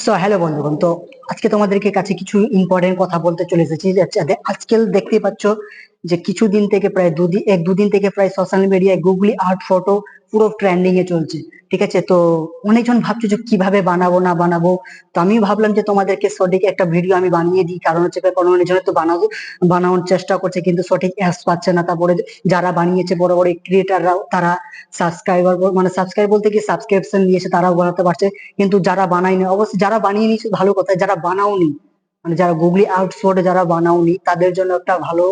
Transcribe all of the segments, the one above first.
So hello বন্ধুগণ, তো আজকে তোমাদেরকে কাছে কিছু ইম্পর্টেন্ট কথা বলতে চলে এসেছি। আজকাল দেখতেই পাচ্ছ যে কিছুদিন থেকে প্রায় দুদিন থেকে প্রায় সোশ্যাল মিডিয়ায় গুগলি আর্ট ফটো পুরো ট্রেন্ডিং এ চলছে। ঠিক আছে, তো অনেকজন ভাবছে যে কিভাবে বানাবো না বানাবো। তো আমি ভাবলাম যে তোমাদেরকে সঠিক একটা ভিডিও আমি বানিয়ে দিই, কারণ হচ্ছে কারণ অনেকজন তো বানানোর চেষ্টা করছে কিন্তু সঠিক অ্যাপস পাচ্ছে না। তারপরে যারা বানিয়েছে বড় বড় ক্রিয়েটাররাও, তারা সাবস্ক্রাইব বলতে কি সাবস্ক্রিপশন নিয়েছে, তারাও বানাতে পারছে। কিন্তু যারা বানায়নি, অবশ্যই যারা বানিয়ে নিয়েছে ভালো কথা, যারা বানাওনি যারা গুগলি আউটসোর্সে যারা বানাওনি তাদের জন্য একটা ভালো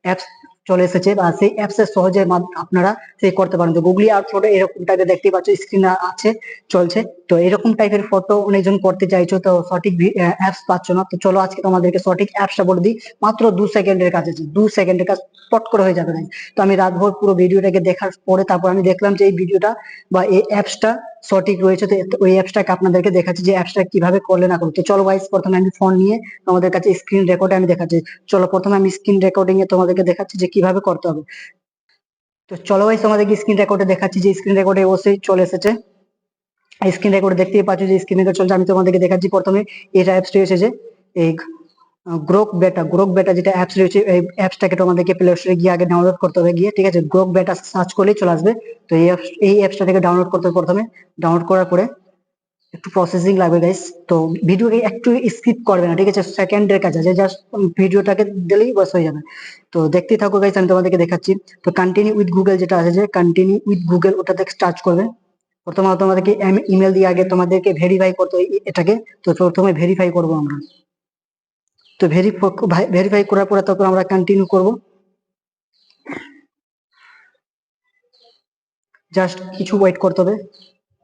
অ্যাপস চলে এসেছে, বা সেই অ্যাপস এর সহজে আপনারা সেই করতে পারেন। তো গুগলি আউটসোর্সে এরকম টাইপের দেখতে পাচ্ছ, স্ক্রিনে আছে চলছে। তো এরকম টাইপের ফটো অনেকজন করতে চাইছো, তো সঠিক অ্যাপস পাচ্ছ না। তো চলো আজকে তোমাদেরকে সঠিক অ্যাপসটা বলে দিই। মাত্র 2 সেকেন্ডের কাজ আছে, 2 সেকেন্ডের কাজ পট করে হয়ে যাবে। তো আমি রাতভর পুরো ভিডিওটাকে দেখার পরে তারপর আমি দেখলাম যে এই ভিডিওটা বা এই অ্যাপসটা সঠিক রয়েছে। তো ওই অ্যাপসটাকে আপনাদেরকে দেখাচ্ছি যে অ্যাপসটা কিভাবে করলে না করলে। তো চলো গাইস, প্রথমে আমি ফোন নিয়ে তোমাদের কাছে স্ক্রিন রেকর্ডে আমি দেখাচ্ছি। চলো প্রথমে আমি স্ক্রিন রেকর্ডিং এ তোমাদেরকে দেখাচ্ছি যে কিভাবে করতে হবে। তো চলো গাইস, তোমাদেরকে স্ক্রিন রেকর্ডে দেখাচ্ছি যে স্ক্রিন রেকর্ডে অবশ্যই চলে এসেছে। স্ক্রিন রেকর্ডে দেখতেই পাচ্ছ যে স্ক্রিন রেকর্ড চলছে। আমি তোমাদেরকে দেখাচ্ছি প্রথমে এটা অ্যাপসটি এসেছে এই গ্রোক বেটা যেটা অ্যাপস রয়েছে। এই অ্যাপসটাকে তোমাদেরকে প্লে স্টোরে গিয়ে আগে ডাউনলোড করতে হবে গিয়ে, ঠিক আছে। গ্রোক বেটা সার্চ করলেই চলে আসবে। তো এই অ্যাপসটা থেকে ডাউনলোড করতে হবে। প্রথমে ডাউনলোড করার পরে একটু প্রসেসিং লাগবে গাইস। তো ভিডিওকে একটু স্কিপ করবে না, ঠিক আছে। সেকেন্ডের কাছে আছে, জাস্ট ভিডিওটাকে দিলেই বস হয়ে যাবে। তো দেখতেই থাকো গাইস, আমি তোমাদেরকে দেখাচ্ছি। তো কন্টিনিউ উইথ গুগল যেটা আছে, যে কন্টিনিউ উইথ গুগল ওটাতে টাচ করবে। প্রথমে তোমাদেরকে ইমেল দিয়ে আগে তোমাদেরকে ভেরিফাই করতে হবে এটাকে। তো প্রথমে ভেরিফাই করব আমরা। তো ভেরিফাই করার পরে তারপর আমরা কন্টিনিউ করব। জাস্ট কিছু ওয়েট করতে হবে,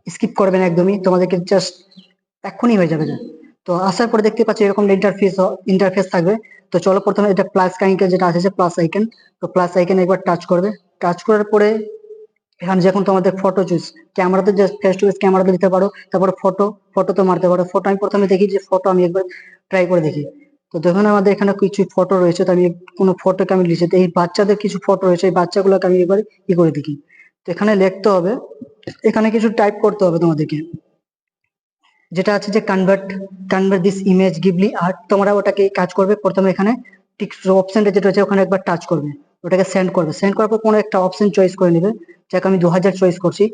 স্কিপ করবেন একদমই, তোমাদেরকে জাস্ট এক্ষুনি হয়ে যাবে। তো আসার পরে দেখতে পাচ্ছি এরকম ইন্টারফেস থাকবে। তো চলো প্রথমে এটা প্লাস আইকন যেটা আছে, প্লাস আইকন। তো প্লাস আইকন একবার টাচ করবে। টাচ করার পরে এখানে যখন তোমাদের ফটো চুজ, ক্যামেরাতে জাস্ট ফেস টু ফেস ক্যামেরাতে দিতে পারো, তারপরে ফটো তো মারতে পারো। ফটো আমি প্রথমে দেখি যে ফটো আমি একবার ট্রাই করে দেখি। তো দেখুন আমাদের এখানে কিছু ফটো রয়েছে, তো আমি কোনো ফটোকে আমি লিখেছি। তো এই বাচ্চাদের কিছু ফটো রয়েছে, এই বাচ্চাগুলোকে আমি একবার করে দেখি। তো এখানে লিখতে হবে, এখানে কিছু টাইপ করতে হবে তোমাদেরকে, যেটা আছে যে convert this image Ghibli art. তোমরা ওটাকে কাজ করবে। প্রথমে এখানে টিক অপশনটা যেটা আছে ওখানে একবার টাচ করবে, ওটাকে সেন্ড করবে। সেন্ড করার পর কোনো একটা অপশন চয়েস করে নেবে, যাকে আমি 2000 চয়েস করছি।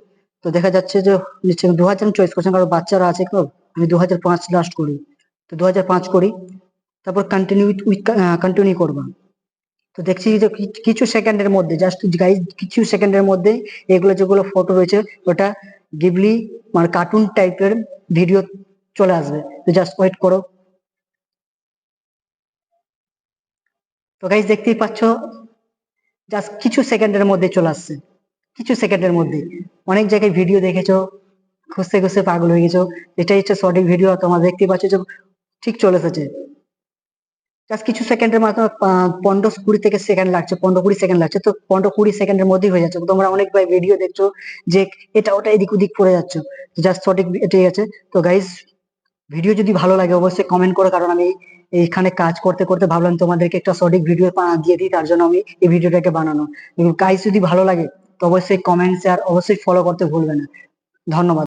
তো দেখা যাচ্ছে যে নিচে 2000 চয়েস করছেন, কারণ বাচ্চারা আছে তো। আমি 2005 লাস্ট করি। তো 2005 করি, তারপর কন্টিনিউ করবা। তো দেখছি যে কিছু সেকেন্ডের মধ্যে, জাস্ট গাইজ কিছু সেকেন্ডের মধ্যে এগুলো যেগুলো ফটো রয়েছে ওটা গিবলি মানে কার্টুন টাইপের ভিডিও চলে আসবে। তো জাস্ট ওয়েট করো। তো গাইজ দেখতেই পাচ্ছ জাস্ট কিছু সেকেন্ডের মধ্যে চলে আসছে, কিছু সেকেন্ডের মধ্যে। অনেক জায়গায় ভিডিও দেখেছো, খুঁজতে খুঁজতে পাগল হয়ে গেছো, এটাই হচ্ছে সঠিক ভিডিও। তোমরা দেখতে পাচ্ছ যে ঠিক চলে এসেছে। জাস্ট কিছু সেকেন্ডের মাত্র 15-20 থেকে সেকেন্ড লাগছে, 15-20 সেকেন্ড লাগছে। তো 15-20 সেকেন্ডের মধ্যেই হয়ে যাচ্ছে। তোমরা অনেক ভাই ভিডিও দেখছো যে এটা ওটা এদিক ওদিক পড়ে যাচ্ছে, জাস্ট সঠিক এটাই আছে। তো গাইস, ভিডিও যদি ভালো লাগে অবশ্যই কমেন্ট করো, কারণ আমি এইখানে কাজ করতে করতে ভাবলাম তোমাদেরকে একটা সঠিক ভিডিও দিয়ে দিই, তার জন্য আমি এই ভিডিওটাকে বানানো। গাইস যদি ভালো লাগে তো অবশ্যই কমেন্ট শেয়ার অবশ্যই ফলো করতে ভুলবে না। ধন্যবাদ।